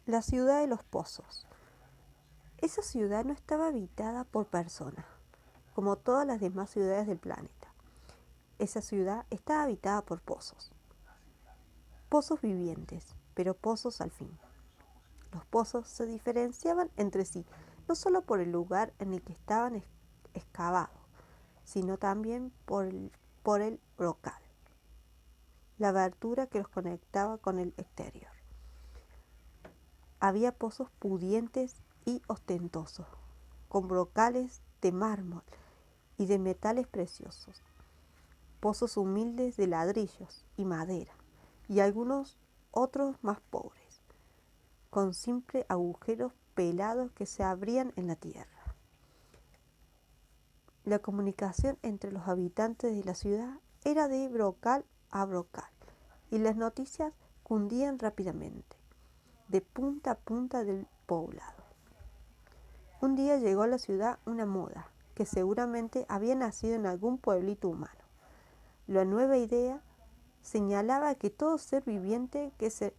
La ciudad de los pozos. Esa ciudad no estaba habitada por personas, como todas las demás ciudades del planeta. Esa ciudad estaba habitada por pozos. Pozos vivientes, pero pozos al fin. Los pozos se diferenciaban entre sí, no solo por el lugar en el que estaban excavados, sino también por el brocal, la abertura que los conectaba con el exterior. Había pozos pudientes y ostentosos, con brocales de mármol y de metales preciosos, pozos humildes de ladrillos y madera, y algunos otros más pobres, con simples agujeros pelados que se abrían en la tierra. La comunicación entre los habitantes de la ciudad era de brocal a brocal, y las noticias cundían rápidamente, de punta a punta del poblado. Un día llegó a la ciudad una moda, que seguramente había nacido en algún pueblito humano. La nueva idea señalaba que todo ser viviente que se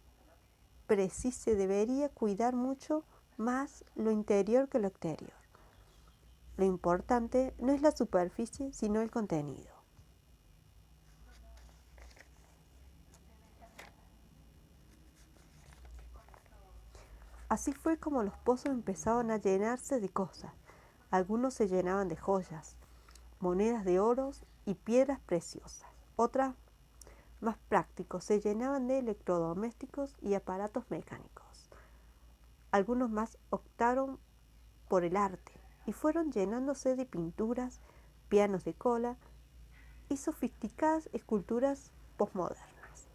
precise debería cuidar mucho más lo interior que lo exterior. Lo importante no es la superficie, sino el contenido. Así fue como los pozos empezaron a llenarse de cosas. Algunos se llenaban de joyas, monedas de oro y piedras preciosas. Otras, más prácticos, se llenaban de electrodomésticos y aparatos mecánicos. Algunos más optaron por el arte y fueron llenándose de pinturas, pianos de cola y sofisticadas esculturas posmodernas.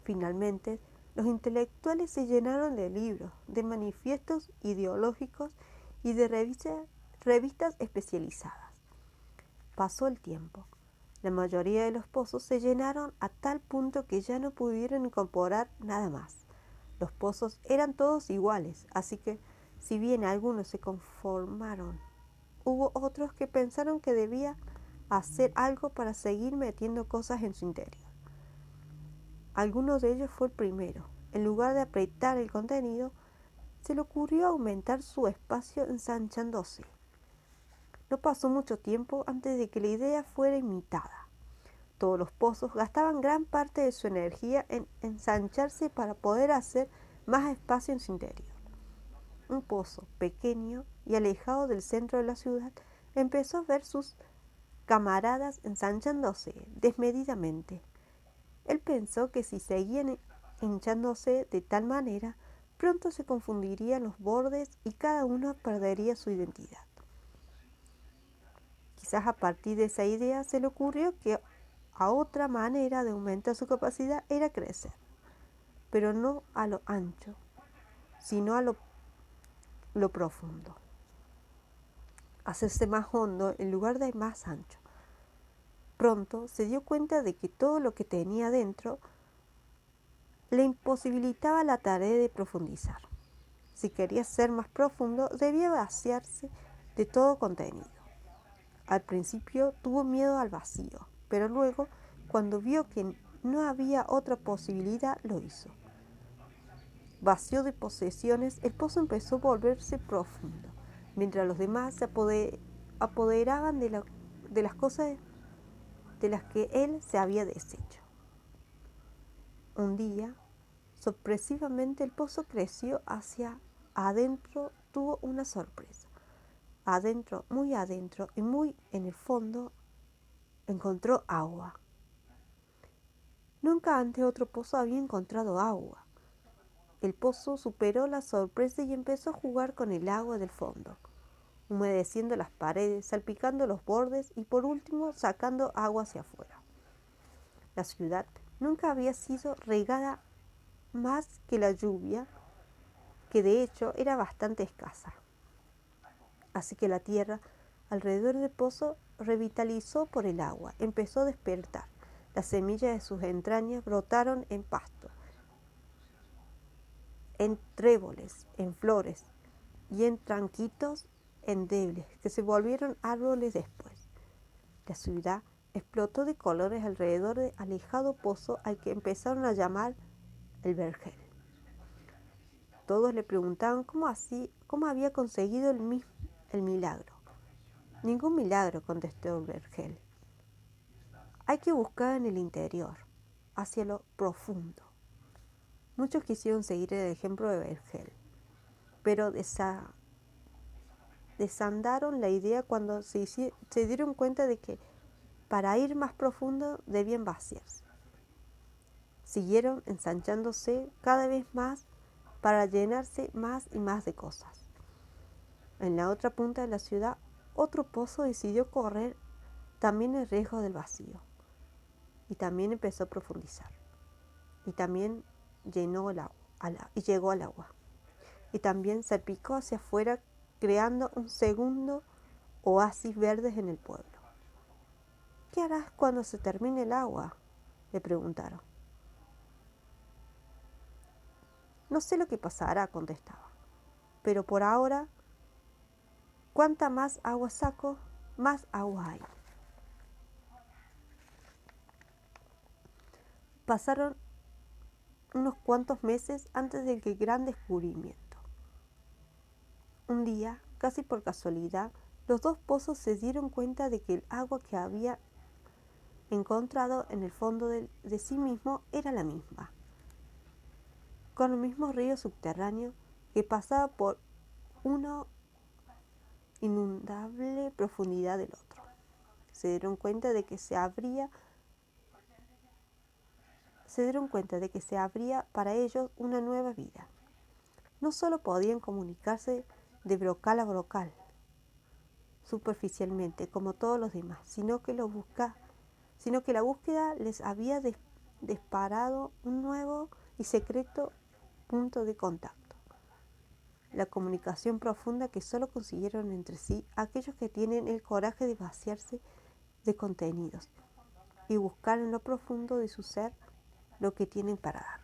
Finalmente, los intelectuales se llenaron de libros, de manifiestos ideológicos y de revistas especializadas. Pasó el tiempo. La mayoría de los pozos se llenaron a tal punto que ya no pudieron incorporar nada más. Los pozos eran todos iguales, así que si bien algunos se conformaron, hubo otros que pensaron que debía hacer algo para seguir metiendo cosas en su interior. Alguno de ellos fue el primero. En lugar de apretar el contenido, se le ocurrió aumentar su espacio ensanchándose. No pasó mucho tiempo antes de que la idea fuera imitada. Todos los pozos gastaban gran parte de su energía en ensancharse para poder hacer más espacio en su interior. Un pozo pequeño y alejado del centro de la ciudad empezó a ver sus camaradas ensanchándose desmedidamente. Él pensó que si seguían hinchándose de tal manera, pronto se confundirían los bordes y cada uno perdería su identidad. Quizás a partir de esa idea se le ocurrió que a otra manera de aumentar su capacidad era crecer, pero no a lo ancho, sino a lo profundo. Hacerse más hondo en lugar de más ancho. Pronto se dio cuenta de que todo lo que tenía dentro le imposibilitaba la tarea de profundizar. Si quería ser más profundo, debía vaciarse de todo contenido. Al principio tuvo miedo al vacío, pero luego, cuando vio que no había otra posibilidad, lo hizo. Vacío de posesiones, el pozo empezó a volverse profundo, mientras los demás se apoderaban de las cosas de las que él se había deshecho. Un día, sorpresivamente, el pozo creció hacia adentro, tuvo una sorpresa. Adentro, y muy en el fondo, encontró agua. Nunca antes otro pozo había encontrado agua. El pozo superó la sorpresa y empezó a jugar con el agua del fondo, humedeciendo las paredes, salpicando los bordes y por último sacando agua hacia afuera. La ciudad nunca había sido regada más que la lluvia, que de hecho era bastante escasa. Así que la tierra alrededor del pozo revitalizó por el agua, empezó a despertar. Las semillas de sus entrañas brotaron en pasto, en tréboles, en flores y en tranquitos endebles que se volvieron árboles después. La ciudad explotó de colores alrededor del alejado pozo al que empezaron a llamar el vergel. Todos le preguntaban cómo había conseguido el milagro. Ningún milagro, contestó Vergel. Hay que buscar en el interior, hacia lo profundo. Muchos quisieron seguir el ejemplo de Vergel, pero desandaron la idea cuando se dieron cuenta de que para ir más profundo debían vaciarse. Siguieron ensanchándose cada vez más para llenarse más y más de cosas. En la otra punta de la ciudad, otro pozo decidió correr también el riesgo del vacío. Y también empezó a profundizar. Y también llegó al agua. Y también salpicó hacia afuera, creando un segundo oasis verdes en el pueblo. ¿Qué harás cuando se termine el agua?, le preguntaron. No sé lo que pasará, contestaba. Pero por ahora, cuanta más agua saco, más agua hay. Pasaron unos cuantos meses antes del gran descubrimiento. Un día, casi por casualidad, los dos pozos se dieron cuenta de que el agua que había encontrado en el fondo de sí mismo era la misma, con el mismo río subterráneo que pasaba por una inundable profundidad del otro. Se dieron cuenta de que se abría para ellos una nueva vida. No solo podían comunicarse de brocal a brocal, superficialmente, como todos los demás, sino que la búsqueda les había disparado un nuevo y secreto punto de contacto. La comunicación profunda que solo consiguieron entre sí aquellos que tienen el coraje de vaciarse de contenidos y buscar en lo profundo de su ser lo que tienen para dar.